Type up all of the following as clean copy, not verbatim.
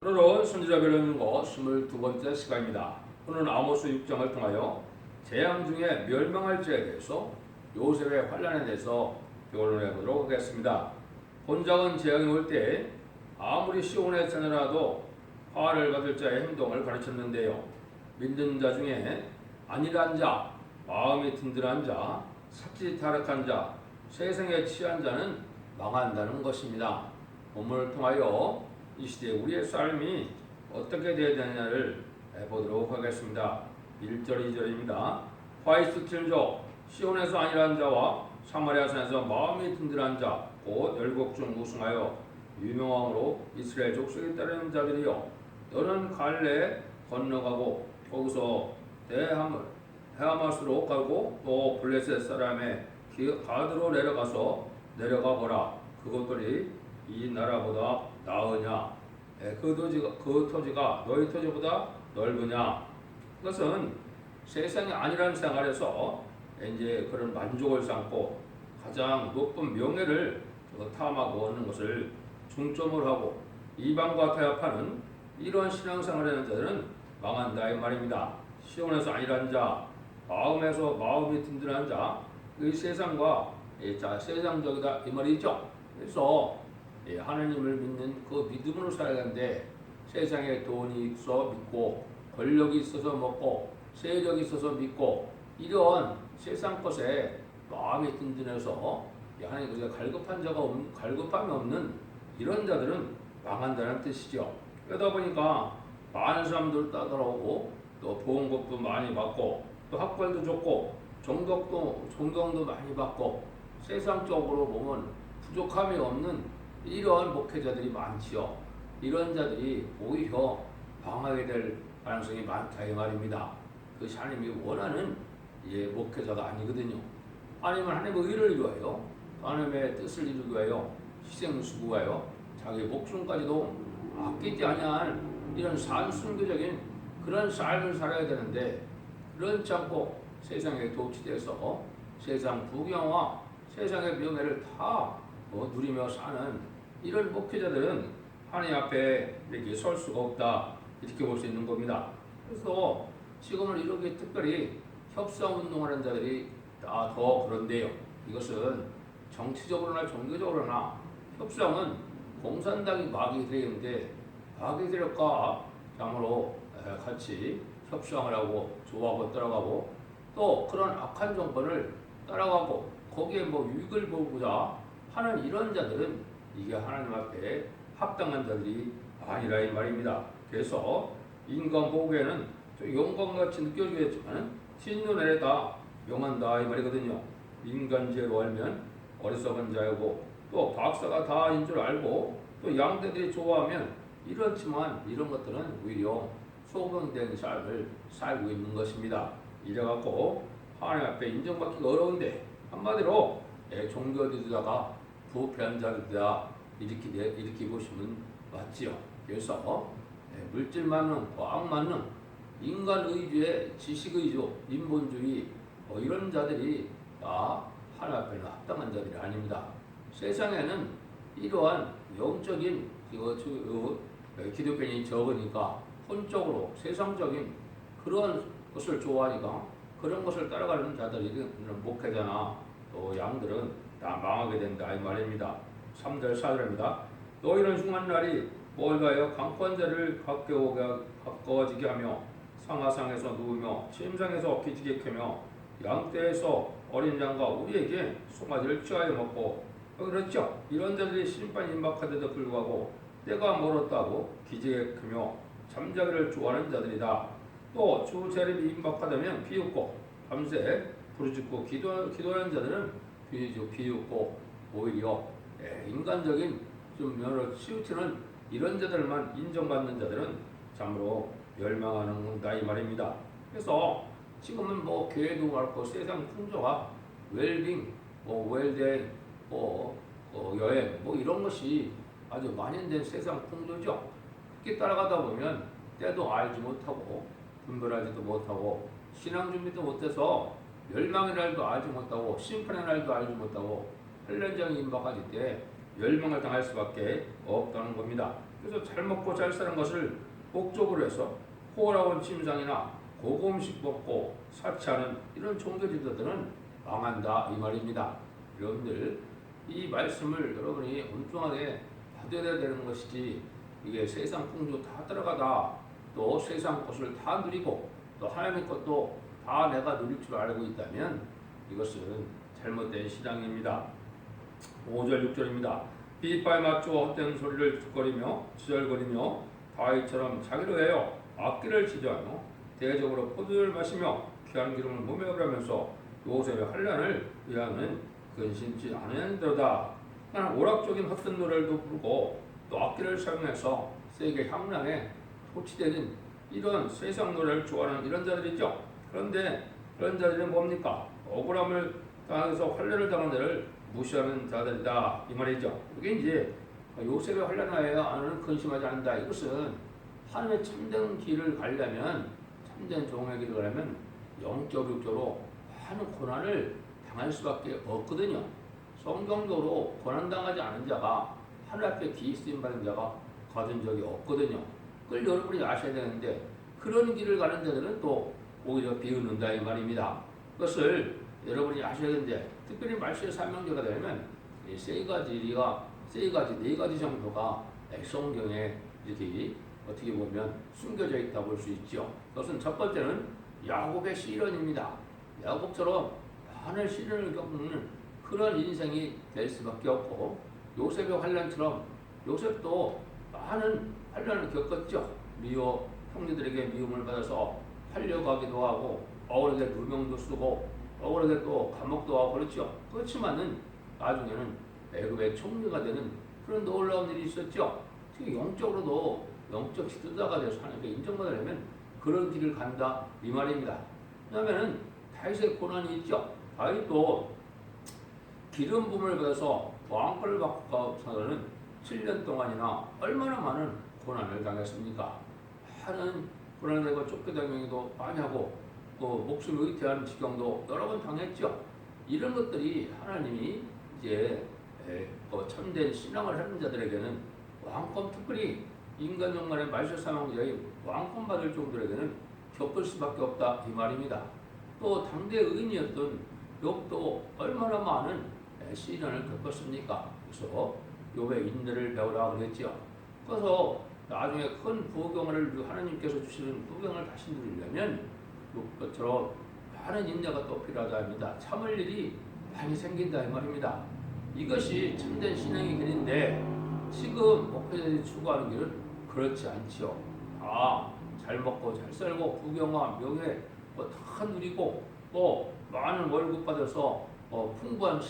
오늘은 선지자별로 읽는 거 22번째 시간입니다. 오늘은 아모스 6장을 통하여 재앙 중에 멸망할 자에 대해서 요셉의 환난에 대해서 변론해 보도록 하겠습니다. 본작은 재앙이 올 때 아무리 시온의 자녀라도 화를 받을 자의 행동을 가르쳤는데요. 믿는 자 중에 안일한 자, 마음이 든든한 자, 사치 타락한 자, 세상에 취한 자는 망한다는 것입니다. 본문을 통하여 이 시대에 우리의 삶이 어떻게 되어야 되느냐를 보도록 하겠습니다. 1절 2절입니다. 화이스틸족 시온에서 안일한 자와 사마리아산에서 마음이 든든한 자 곧 열국 중 우승하여 유명함으로 이스라엘 족속에 따르는 자들이여, 너는 갈레 건너가고 거기서 헤아마스로 가고 또 블레셋 사람의 가드로 내려가 보라. 그것들이 이 나라보다 나으냐? 그 토지가 너희 토지보다 넓으냐? 그것은 세상의 안일한 생활에서 이제 그런 만족을 삼고 가장 높은 명예를 탐하고 얻는 것을 중점으로 하고 이방과 타협하는 이런 신앙생활을 하는 자들은 망한다 이 말입니다. 시온에서 안일한 자, 마음이 든든한 자, 이 세상과 세상적이다 이 말이죠. 그래서 하나님을 믿는 그 믿음으로 살아야 하는데, 세상에 돈이 있어 믿고 권력이 있어서 먹고 세력이 있어서 믿고 이런 세상 것에 마음이 든든해서 하나님 우리가 갈급함이 없는 이런 자들은 망한다는 뜻이죠. 그러다 보니까 많은 사람들 따라오고 또 보험급도 많이 받고 또 학벌도 좋고 존경도 많이 받고 세상적으로 보면 부족함이 없는 이러한 목회자들이 많지요. 이런 자들이 오히려 망하게 될 가능성이 많다 이 말입니다. 그것이 하나님이 원하는 목회자가 아니거든요. 아니면 하나님의 의를 위하여, 하나님의 뜻을 이루기 위하여 희생을 수고하여 자기 목숨까지도 아끼지 아니한 이런 산순교적인 그런 삶을 살아야 되는데, 그렇지 않고 세상에 도취돼서 세상 부경과 세상의 명예를 다 누리며 사는 이런 목회자들은 하나님 앞에 이렇게 설 수가 없다, 이렇게 볼 수 있는 겁니다. 그래서 지금은 이렇게 특별히 협상운동하는 자들이 다 더 그런데요. 이것은 정치적으로나 종교적으로나 협상은 공산당이 마귀 세력인데, 마귀 세력과 참으로 같이 협상을 하고 좋아하고 따라가고 또 그런 악한 정권을 따라가고 거기에 유익을 보고자 하는 이런 자들은 이게 하나님 앞에 합당한 자들이 아니라 이 말입니다. 그래서 인간 보기에는 좀 영광같이 느껴지겠지만 신눈에다 명한다 이 말이거든요. 인간죄로 알면 어리석은 자이고 또 박사가 다인 줄 알고 또 양대들이 좋아하면 이렇지만 이런 것들은 오히려 소명된 삶을 살고 있는 것입니다. 이래갖고 하나님 앞에 인정받기가 어려운데, 한마디로 종교지도자가 부패한 자들이다 이렇게 보시면 맞지요. 그래서 물질 만능, 과학 만능, 인간 의주의 지식 의주, 인본주의 이런 자들이 다 하나님 앞에는 합당한 자들이 아닙니다. 세상에는 이러한 영적인 기독교인이 적으니까 혼적으로 세상적인 그런 것을 좋아하니까 그런 것을 따라가는 자들이 목회자나 또 양들은 다 망하게 된다 이 말입니다. 3절 4절입니다. 너희는 흉한 날이 뭘까요? 강포한 자를 가까워지게 하며 상하상에서 누우며 침상에서 기지개 켜며 양떼에서 어린 양과 우리에게 송아지를 취하여 먹고, 그렇죠. 이런 자들이 심판이 임박하데도 불구하고 때가 멀었다고 기지개 켜며 잠자기를 좋아하는 자들이다. 또 주 재림이 임박하다면 비웃고 밤새 부르짖고 기도하는 자들은 비웃고 오히려 인간적인 좀 면을 치우치는 이런 자들만 인정받는 자들은 참으로 멸망하는다 이 말입니다. 그래서 지금은 교회도 그렇고 세상 풍조가 웰빙, 웰된, 여행, 이런 것이 아주 만연된 세상 풍조죠. 그렇게 따라가다 보면 때도 알지 못하고 분별하지도 못하고 신앙 준비도 못해서 멸망의 날도 알지 못하고 심판의 날도 알지 못하고 헬렌장이 임박하실 때 멸망을 당할 수밖에 없다는 겁니다. 그래서 잘 먹고 잘 사는 것을 목적으로 해서 호락한 침상이나 고급음식 먹고 사치하는 이런 종교 지도들은 망한다 이 말입니다. 여러분들 이 말씀을 여러분이 온전하게 받아야 되는 것이지 이게 세상 풍조 다 따라가다 또 세상 것을 다 누리고 또 하나님의 것도 다 내가 누릴 줄 알고 있다면 이것은 잘못된 신앙입니다. 5절 6절입니다. 빗발 맞추어 헛된 소리를 툭거리며 지절거리며 다윗처럼 자기로 해요 악기를 지저하며 대적으로 포도주를 마시며 귀한 기름을 몸에 바르면서 요셉의 환난을 위하는 근심치 않으려다. 오락적인 헛된 노래도 부르고 또 악기를 사용해서 세계 향락에 도취되는 이런 세상 노래를 좋아하는 이런 자들이죠. 그런데 그런 자들은 뭡니까? 억울함을 당해서 환난을 당한 자를 무시하는 자들이다 이 말이죠. 이게 이제 요셉의 환난하에 아는 근심하지 않는다. 이것은 하나님의 참된 길을 가려면 참된 종의 길을 가려면 영적으로 많은 고난을 당할 수밖에 없거든요. 성경적으로 고난당하지 않은 자가 하늘 앞에 기쓰임 받은 자가 거둔 적이 없거든요. 그걸 여러분이 아셔야 되는데 그런 길을 가는 자들은 또 오히려 비웃는다 이 말입니다. 그것을 여러분이 아셔야 되는데 특별히 말씀의 사명제가 되면 네 가지 정도가 성경에 이렇게 어떻게 보면 숨겨져 있다 볼 수 있죠. 그것은 첫 번째는 야곱의 시련입니다. 야곱처럼 많은 시련을 겪는 그런 인생이 될 수밖에 없고 요셉의 환난처럼 요셉도 많은 환난을 겪었죠. 형제들에게 미움을 받아서 팔려가기도 하고 억울하게 누명도 쓰고 억울하게 또 감옥도 하고 그렇죠. 그렇지만은 나중에는 애굽의 총리가 되는 그런 놀라운 일이 있었죠. 특히 영적으로도 영적 지도자가 돼서 하나님께 인정받으려면 그런 길을 간다 이 말입니다. 왜냐하면은 다윗의 고난이 있죠. 다윗도 기름 부음을 받아서 왕권을 받고 사는 7년 동안이나 얼마나 많은 고난을 당했습니까? 많은 고난을 내고 쫓겨다니기도 많이 하고 목숨을 의태하는 지경도 여러 번 당했죠. 이런 것들이 하나님이 이제 참된 신앙을 하는 자들에게는 왕권, 특별히 인간 영만의 말세 사망자의 왕권 받을 정도에게는 겪을 수밖에 없다 이 말입니다. 또 당대 의인이었던 욥도 얼마나 많은 시련을 겪었습니까? 그래서 욥의 인내를 배우라 그랬죠. 그래서 나중에 큰 부경을 하나님께서 주시는 부경을 다시 누리려면 욥처럼 많은 인내가 또 필요하다 합니다. 참을 일이 많이 생긴다 이 말입니다. 이것이 참된 신앙의 길인데 지금 목회자들이 추구하는 길은 그렇지 않지요. 잘 먹고 잘 살고 부경화 명예 다 누리고 또 많은 월급 받아서 풍부한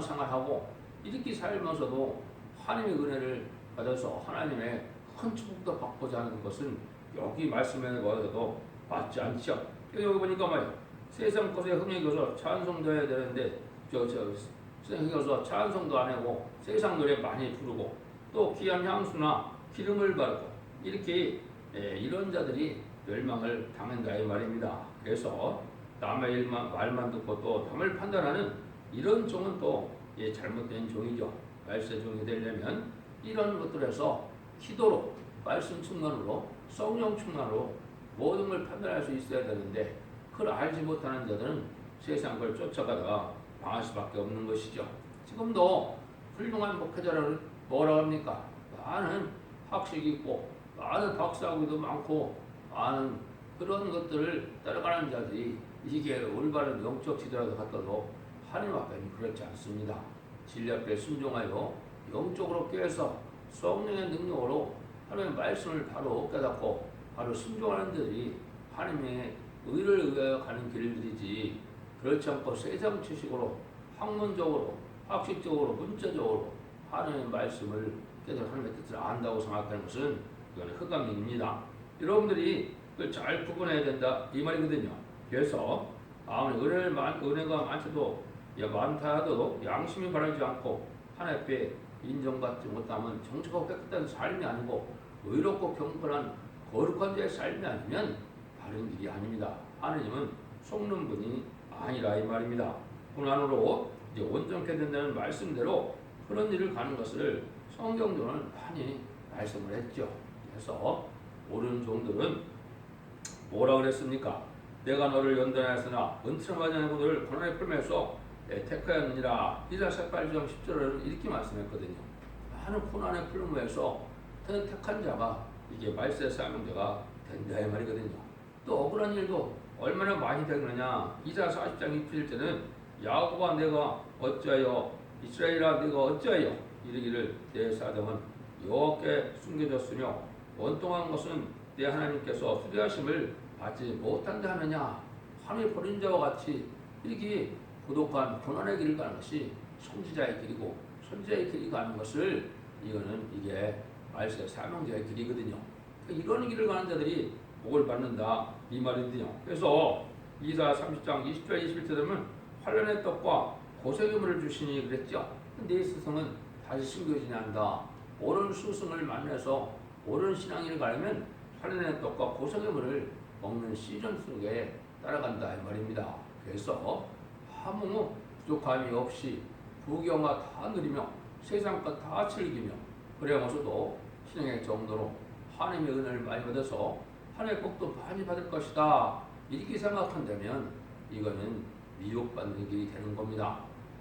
생활하고 이렇게 살면서도 하나님의 은혜를 받아서 하나님의 큰 축복도 받고자 하는 것은 여기 말씀에 보아도 맞지 않죠. 여기 보니까 말이에요. 세상 것에 흥해져서 찬송도 해야 되는데 흥해져서 찬송도 안 하고 세상 노래 많이 부르고 또 귀한 향수나 기름을 바르고 이렇게 이런 자들이 멸망을 당한다 이 말입니다. 그래서 남의 말만 듣고 또 남을 판단하는 이런 종은 또 잘못된 종이죠. 말세 종이 되려면 이런 것들에서 기도로 말씀 충만으로 성령 충만으로 모든 걸 판단할 수 있어야 되는데 그걸 알지 못하는 자들은 세상 걸 쫓아가다가 망할 수밖에 없는 것이죠. 지금도 훌륭한 목회자를 뭐라고 합니까? 많은 학식이 있고 많은 박사학위도 많고 많은 그런 것들을 따라가는 자들이 이게 올바른 영적 지도라도 갖다도 하나님 앞에는 그렇지 않습니다. 진리 앞에 순종하여 영적으로 깨서 성령의 능력으로 하나님의 말씀을 바로 깨닫고 바로 순종하는 자들이 하나님의 의를 위하여 가는 길들이지 그렇지 않고 세상 지식으로 학문적으로 학식적으로 문자적으로 하나님의 말씀을 깨닫고 하나님의 뜻을 안다고 생각하는 것은 이건 흑암입니다. 여러분들이 그걸 잘 구분해야 된다 이 말이거든요. 그래서 아무리 은혜가 많다도 많다 하더라도 양심이 바라지 않고 하나님 앞에 인정받지 못하면 정직하고 깨끗한 삶이 아니고 의롭고 경건한 거룩한 자의 삶이 아니면 바른 길이 아닙니다. 하느님은 속는 분이 아니라 이 말입니다. 고난으로 이제 온전케 된다는 말씀대로 그런 일을 가는 것을 성경적으로는 많이 말씀을 했죠. 그래서 옳은 종들은 뭐라 그랬습니까? 내가 너를 연단하였으나 은총을 받지 않은 너를 고난에 풀면서 택하였느니라. 이사야 8장 10절을 이렇게 말씀했거든요. 많은 고난에 풀면서 택한 자가 이게 말세 사명자가 된다 이 말이거든요. 또 억울한 일도 얼마나 많이 되느냐. 이사야 40장 27절에는 야곱아 내가 어찌하여 이스라엘아 내가 어찌하여 이르기를 내 사정은 여호와께 숨겨졌으며 원통한 것은 내 하나님께서 수리하심을 받지 못한다 하느냐. 하늘이 버린 자와 같이 이렇게 고독한 고난의 길을 가는 것이 선지자의 길이고 선지자의 길이 가는 것을 이게 말세 사명자의 길이거든요. 이런 길을 가는 자들이 복을 받는다 이 말이거든요. 그래서 이사야 30장 20절 21절 되면 환난의 떡과 고생의 물을 주시니 그랬죠. 내 스승은 다시 숨겨지지 않는다. 옳은 스승을 만나서 옳은 신앙을 가려면 환난의 떡과 고생의 물을 먹는 시즌 속에 따라간다 이 말입니다. 그래서 아무 부족함이 없이 부경화 다 누리며 세상 것 다 즐기며 그래야면서도 신앙의 정도로 하나님의 은혜를 많이 받아서 하나님의 복도 많이 받을 것이다 이렇게 생각한다면 이거는 미혹받는 길이 되는 겁니다.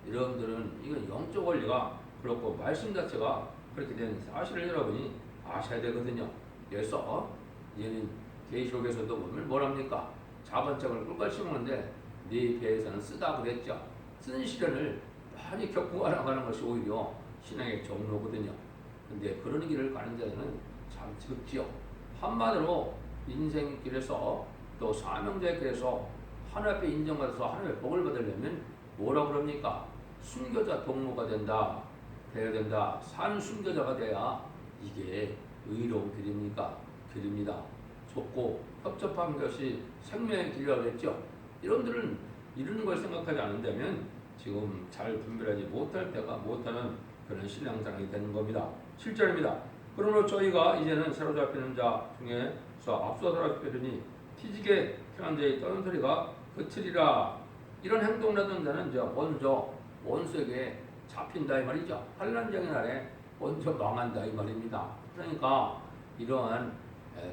여러분들은 이건 영적 원리가 그렇고 말씀 자체가 그렇게 된 사실을 여러분이 아셔야 되거든요. 그래서 얘는 계시록에서도 보면 뭐랍니까? 작은 책을 꿀꿀 심었는데 네 배에서는 쓰다 그랬죠. 쓰는 시련을 많이 겪고 가는 것이 오히려 신앙의 정로거든요. 근데 그런 길을 가는 자들은 참 적지요. 한마디로 인생길에서 또 사명자의 길에서 하나님 앞에 인정받아서 하나님의 복을 받으려면 뭐라 그럽니까? 순교자 동무가 된다. 되어야 된다. 산 순교자가 돼야 이게 의로운 길입니까? 길입니다. 좁고 협접한 것이 생명의 길이라고 했죠. 여러분들은 이런 걸 생각하지 않는다면 지금 잘 분별하지 못하는 그런 신앙생활이 되는 겁니다. 7절입니다. 그러므로 저희가 이제는 사로잡히는 자 중에서 앞서 사로잡히려니 티지게 태어난 자의 떠는 소리가 그치리라. 이런 행동을 하던 자는 이제 먼저 원수에게 잡힌다 이 말이죠. 환난쟁의 날에 먼저 망한다 이 말입니다. 그러니까 이러한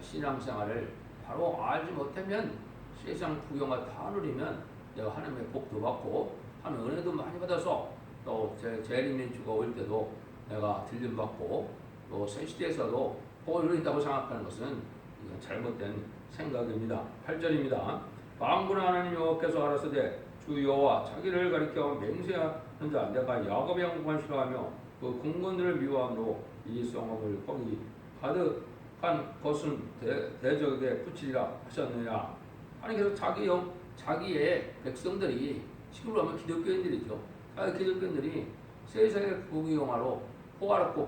신앙생활을 바로 알지 못하면 세상 구경을 다 누리면 내가 하나님의 복도 받고 하나님의 은혜도 많이 받아서 또 재림의 주가 올 때도 내가 들림받고 또 새 시대에서도 복을 누린다고 생각하는 것은 이건 잘못된 생각입니다. 8절입니다. 만군의 하나님 여호와께서 가라사대 주 여호와 자기를 가리켜 맹세하는 자 내가 야곱의 영광을 싫어하며 그 군군들을 미워함으로 이 성읍을 거기 가득한 것은 대적에게 붙이리라 하셨느냐. 하나님께서 자기의 백성들이 지금 보면 기독교인들이죠. 기독교인들이 세상의 부귀영화로 호화롭고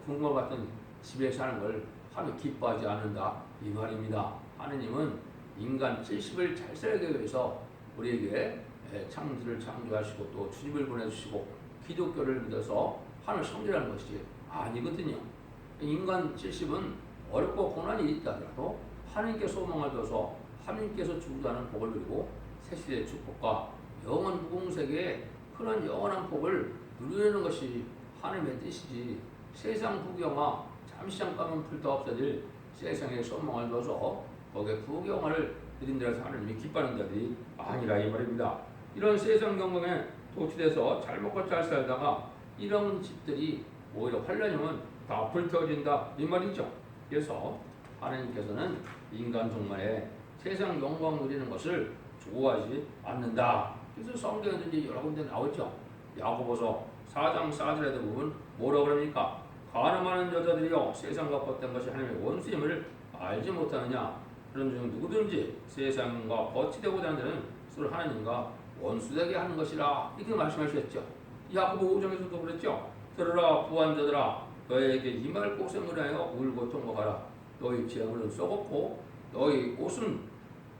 궁궐 같은 집에 사는 걸 하나님 기뻐하지 않는다 이 말입니다. 하느님은 인간 70을 잘 살게 위해서 우리에게 창조를 창조하시고 또 주님을 보내주시고 기독교를 믿어서 하나님을 섬기라는 것이 아니거든요. 인간 70은 어렵고 고난이 있다더라도 하나님께 소망을 둬서 하나님께서 주도하는 복을 누리고 새시대의 축복과 영원 무궁세계의 그런 영원한 복을 누리는 것이 하나님의 뜻이지 세상 구경화 잠시 잠깐만 풀다 없어질 세상의 소망을 둬서 거기에 구경화를 드린 데서 하나님이 기뻐하는 자들이 아니라 이 말입니다. 이런 세상 경공에 도취돼서 잘 먹고 잘 살다가 이런 집들이 오히려 환란이면 다 불태워진다 이 말이죠. 그래서 하나님께서는 인간 종말에 세상 영광 누리는 것을 좋아하지 않는다. 그래서 성경에도 이제 여러 군데 나오죠. 야고보서 4장 4절에도 보면 뭐라 그럽니까? 가늠하는 여자들이여 세상과 겉된 것이 하나님의 원수임을 알지 못하느냐. 그런 중 누구든지 세상과 거치되고자 하는 자는 서로 하나님과 원수되게 하는 것이라 이렇게 말씀하셨죠. 야고보 5장에서도 그랬죠. 들으라 부한자들아 너희에게 이말 고생을 하여 울고 통곡하라. 너희 재물은 썩었고 너희 옷은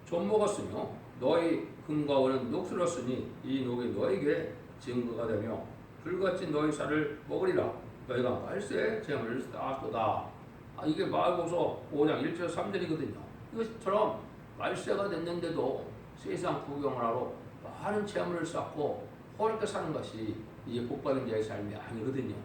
좀 먹었으며 너희 금과 은은 녹슬었으니 이 녹이 너에게 증거가 되며 불같이 너희 살을 먹으리라. 너희가 말세에 재물을 쌓았도다. 이게 마가복음서 5장 1절 3절이거든요. 이것처럼 말세가 됐는데도 세상 구경을 하러 많은 재물을 쌓고 호롭게 사는 것이 이게 복받은 자의 삶이 아니거든요.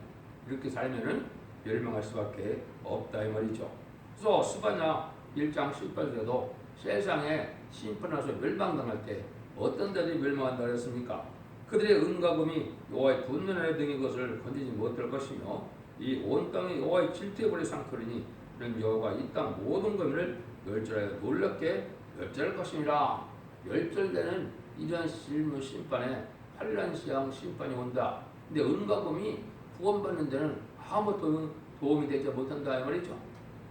이렇게 살면은 멸망할 수밖에 없다 이 말이죠. 그래서 스바냐 1장 18절에도 세상에 심판하서 멸망당할 때 어떤 자들이 멸망한다 그랬습니까? 그들의 은과 금이 여호와의 분노 아래 등의 것을 건지지 못할 것이며 이 온 땅이 여호와의 질투의 불의 상토리니 이는 여호와가 이 땅 모든 금을 멸절하여 놀랍게 멸절할 것이니라. 멸절되는 이러한 심판에 환난시한 심판이 온다. 근데 은과 금이 구원받는 데는 아무것도 도움이 되지 못한다 이 말이죠.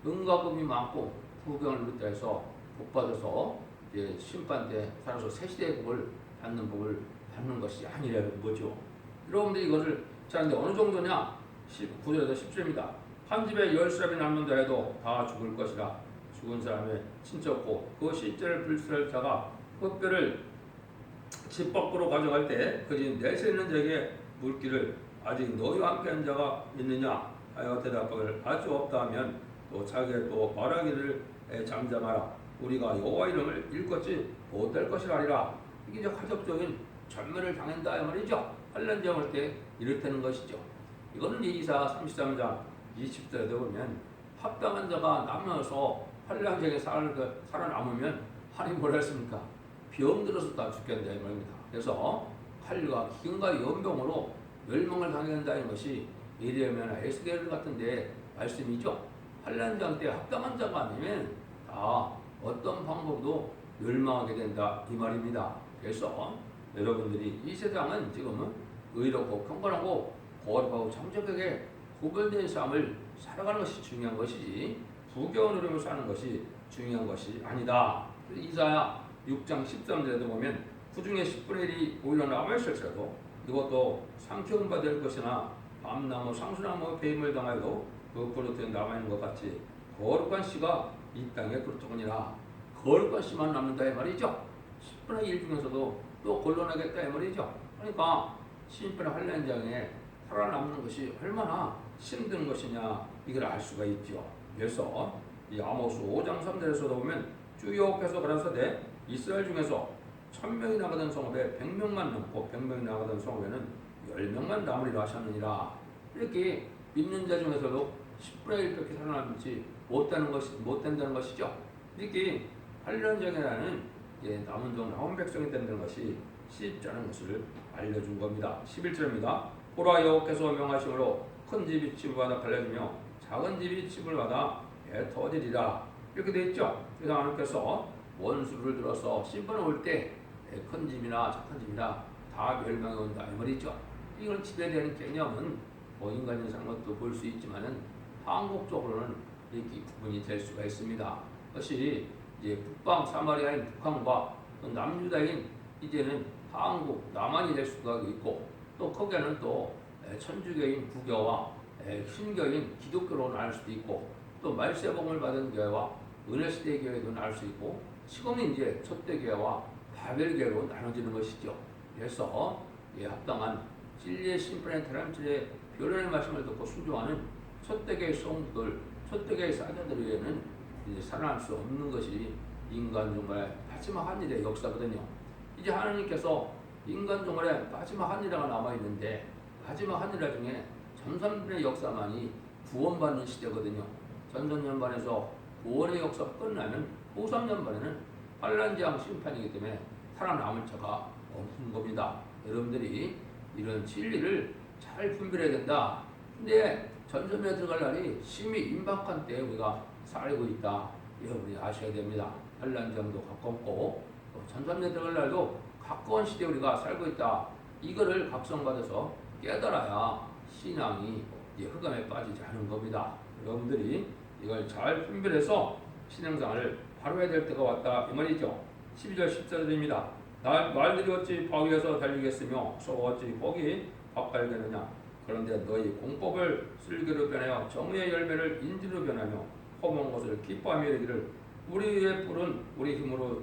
은과 금이 많고 부병을 누렸다 해서 복받아서 이제 심판 때 살아서 새 시대의 복을 받는 복을 받는 것이 아니라는 거죠. 여러분들이 이것을 자는데 어느 정도냐? 9절에서 10절입니다. 한 집에 10사람이 남는다 해도 다 죽을 것이라. 죽은 사람의 친척고 그 실제를 불술할 자가 그 뼈를 집 밖으로 가져갈 때 그 집 내세 있는 자에게 물기를 아직 너희와 함께한 자가 있느냐 하여 대답하기를 아주 없다 하면 또 자기의 또 말하기를 잠잠하라. 우리가 여호와 이름을 일컫지 못할 것이라 하리라. 이게 이제 가족적인 전멸을 당한다 이 말이죠. 환난쟁 올 때 이렇다는 것이죠. 이거는 이사 33장 20절에 보면 합당한 자가 남아서 환난쟁에 살아남으면 하나님 뭐라 했습니까? 병들어서 다 죽겠다 이 말입니다. 그래서 칼과 기근과 연병으로 멸망을 당해야 한다는 것이 예레미야나 에스겔 같은데 말씀이죠. 환난장 때 합당한 자가 아니면 다 어떤 방법도 멸망하게 된다 이 말입니다. 그래서 여러분들이 이 세상은 지금은 의롭고 경건하고 거룩하고 정직하게 구별된 삶을 살아가는 것이 중요한 것이지 부귀을 누리며 사는 것이 중요한 것이 아니다. 이사야 6장 13절에도 보면 그 중에 10분의 1이 오히려 남아있을지라도 이것도 상켜운 바 될 것이나 밤나무 상수나무 배임을 당하여도 그 그릇에 남아있는 것 같이 거룩한 씨가 이 땅에 그렇더니라. 거룩한 씨만 남는다 이 말이죠. 10분의 1 중에서도 또 곤란하겠다 이 말이죠. 그러니까 심판의 환난장에 살아남는 것이 얼마나 힘든 것이냐 이걸 알 수가 있죠. 그래서 이 아모스 5장 3절에서도 보면 주 여호와께서 가라사대 이스라엘 중에서 1000명이 나가던 성읍에 100명만 남고 100명이 나가던 성읍에는 10명만 남으리라 하셨느니라. 이렇게 믿는 자 중에서도 10분의 1밖에 살아남지 못된다는 것이죠. 이렇게 환난장이라는 남은 종 남은 백성이 된다는 것이 쉽지 않은 것을 알려준 겁니다. 11절입니다. 보라 여호와께서 명하심으로 큰 집이 칩을 받아 갈라지며 작은 집이 칩을 받아 터지리라. 이렇게 되어 있죠. 그래서 하나님께서 원수를 들어서 심판을 올 때 큰 집이나 작은 집이나 다 멸망이 온다 이 말이죠. 이걸 집에 대한 개념은 인간의 상관도 볼 수 있지만은 한국적으로는 이렇게 구분이 될 수가 있습니다. 그것이 이제 북방 사마리아인 북한과 남유다인 이제는 한국 남한이 될 수가 있고 또 거기에는 또 천주교인 부교와 신교인 기독교로 나눌 수도 있고 또 말세복음을 받은 교회와 은혜시대 교회도 나눌 수 있고 지금은 이제 첫대교회와 바벨교회로 나눠지는 것이죠. 그래서 합당한 진리의 심판의 대람질의 변론의 말씀을 듣고 순종하는 첫대교회 성도들, 첫대교회 사자들 외에는 이제 살아날 수 없는 것이 인간 종말의 마지막 한일의 역사거든요. 이제 하나님께서 인간 종말에 마지막 한일화가 남아있는데 마지막 한일화 중에 전산의 역사만이 구원받는 시대거든요. 전선년반에서 구원의 역사가 끝나면 후삼년반에는 환난장 심판이기 때문에 살아남을 자가 없는 겁니다. 여러분들이 이런 진리를 잘 분별해야 된다. 근데 전선에 들어갈 날이 심히 임박한 때에 우리가 살고 있다. 여러분이 아셔야 됩니다. 환난장도 가깝고 전선에 들어갈 날도 가까운 시대에 우리가 살고 있다. 이거를 각성받아서 깨달아야 신앙이 흑암에 빠지지 않은 겁니다. 여러분들이 이걸 잘 분별해서 신앙생활을 바로 해야 될 때가 왔다 이 말이죠. 12절 14절입니다. 말들이 어찌 바위에서 달리겠으며 소가 어찌 거기 밥갈겠느냐. 그런데 너희 공법을 슬기로 변하여 정의의 열매를 인지로 변하며 허무한 것을 기뻐하며 이르기를 우리의 뿔은 우리 힘으로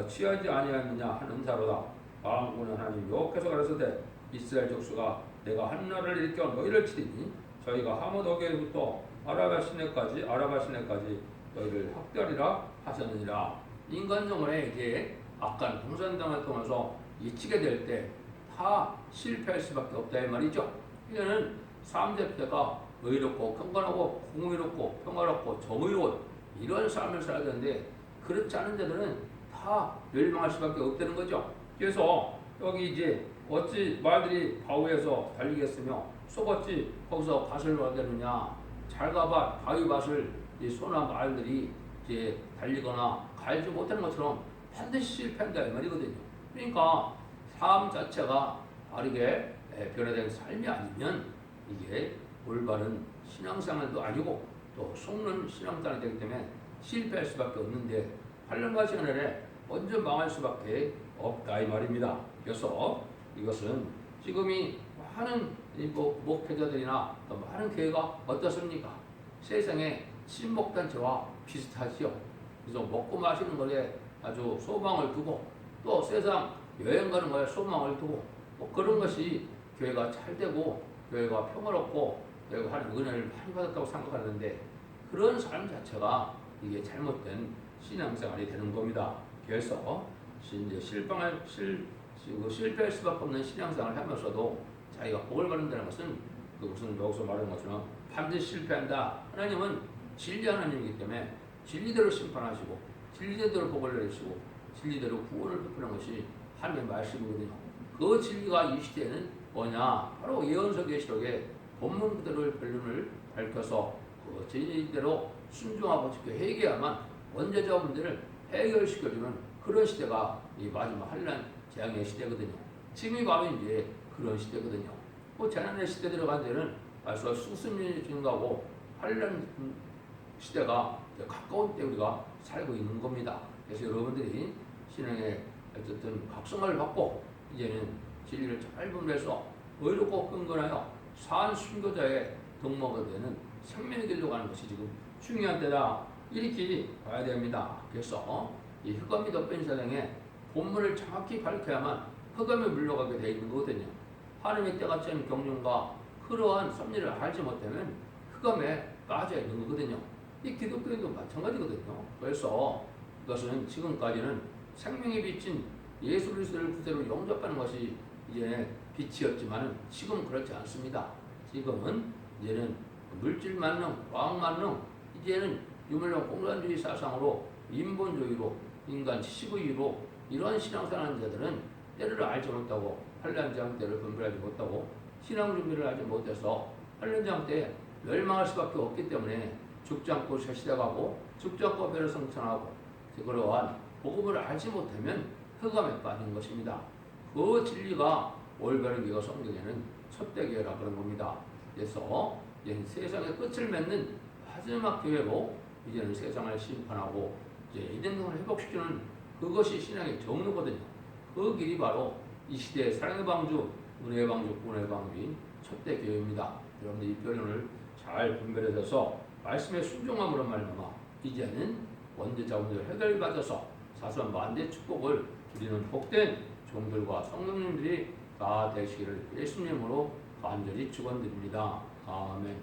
취하지 아니하느냐 하는 자로다. 만군의 하나님 여호와께서 가라사대 이스라엘 족수가 내가 한나라를 일으켜 너희를 치리니 저희가 하모더게부터 아라바 시내까지 너희를 학대하리라 하셨느니라. 인간 영혼에 이제 악한 공산당을 통해서 이치게 될 때 다 실패할 수밖에 없다 이 말이죠. 이제는 3대 때가 의롭고 경건하고 공의롭고 평화롭고 정의로운 이런 삶을 살아야 되는데 그렇지 않은 자들은 다 멸망할 수밖에 없다는 거죠. 그래서 여기 이제 어찌 말들이 바위에서 달리겠으며 쏘같이 거기서 밭을 얻느냐. 잘 가봐 바위밭을 이 소나 말들이 이제 달리거나 갈지 못하는 것처럼 반드시 실패한다 이 말이거든요. 그러니까 삶 자체가 바르게 변화된 삶이 아니면 이게 올바른 신앙생활도 아니고 또 속는 신앙생활이 되기 때문에 실패할 수밖에 없는데 8년간 시간 내에 먼저 망할 수밖에 없다 이 말입니다. 그래서 이것은 지금이 많은 목회자들이나 많은 교회가 어떻습니까? 세상에 친목단체와 비슷하지요. 그래서 먹고 마시는 것에 아주 소망을 두고 또 세상 여행 가는 거에 소망을 두고 뭐 그런 것이 교회가 잘 되고 교회가 평화롭고 교회가 하는 은혜를 많이 받았다고 생각하는데 그런 삶 자체가 이게 잘못된 신앙생활이 되는 겁니다. 그래서 이제 실패할 수밖에 없는 신앙생활을 하면서도 자기가 복을 받는다는 것은 그것은 여기서 말하는 것처럼 반드시 실패한다. 하나님은 진리 하나님이기 때문에 진리대로 심판하시고 진리대로 복을 내리시고 진리대로 구원을 베푸는 것이 하나님의 말씀이거든요. 그 진리가 이 시대에는 뭐냐? 바로 예언서 계시록에 본문 그대로의 본론을 밝혀서 그 진리대로 순종하고 지켜 회개야만 원죄자 문제를 해결시켜주는 그런 시대가 이 마지막 환난 재앙의 시대거든요. 지금이 바로 이제 그런 시대거든요. 그 재난의 시대 들어간 데는 벌써 수십년이 지나가고 환난 시대가 가까운 때 우리가 살고 있는 겁니다. 그래서 여러분들이 신앙의 어쨌든 각성을 받고 이제는 진리를 잘 분별해서 의롭고 끈건하여 산 순교자의 덕목이 되는 생명의 길로 가는 것이 지금 중요한 때다. 이렇게 봐야 됩니다. 그래서 이 흑암이 덮인 세상에 본문을 정확히 밝혀야만 흑암에 물러가게 되어 있는 거거든요. 하나님의 때같이 하는 경륜과 그러한 섭리를 알지 못하면 흑암에 빠져 있는 거거든요. 이 기독교인도 마찬가지거든요. 그래서 이것은 지금까지는 생명의 빛인 예수 그리스도를 구세로 영접하는 것이 이제 빛이었지만 지금 그렇지 않습니다. 지금은 이제는 물질 만능, 과학 만능, 이제는 유물론 공산주의 사상으로 인본주의로 인간 지식의로 이러한 신앙생활하는 자들은 때를 알지 못하고 환난장 때를 분별하지 못하고 신앙 준비를 하지 못해서 환난장 때 멸망할 수밖에 없기 때문에 죽지 않고 쇠시대가고 죽지 않고 배를 성천하고 그러한 복음을 알지 못하면 흑암에 빠진 것입니다. 그 진리가 올바른 교회가 성경에는 첫대교회라 그런 겁니다. 그래서 세상의 끝을 맺는 마지막 교회로 이제는 세상을 심판하고 이제 인생을 회복시키는 그것이 신앙의 정로거든요. 그 길이 바로 이 시대의 사랑의 방주, 은혜의 방주, 구원의 방주인 첫대 교회입니다. 여러분들 이 변론을 잘 분별해서 말씀에 순종함으로 말미암아 이제는 원죄자 문제를 해결받아서 사소한 만대의 축복을 누리는 복된 종들과 성도님들이 다 되시기를 예수님으로 간절히 축원드립니다. 아멘.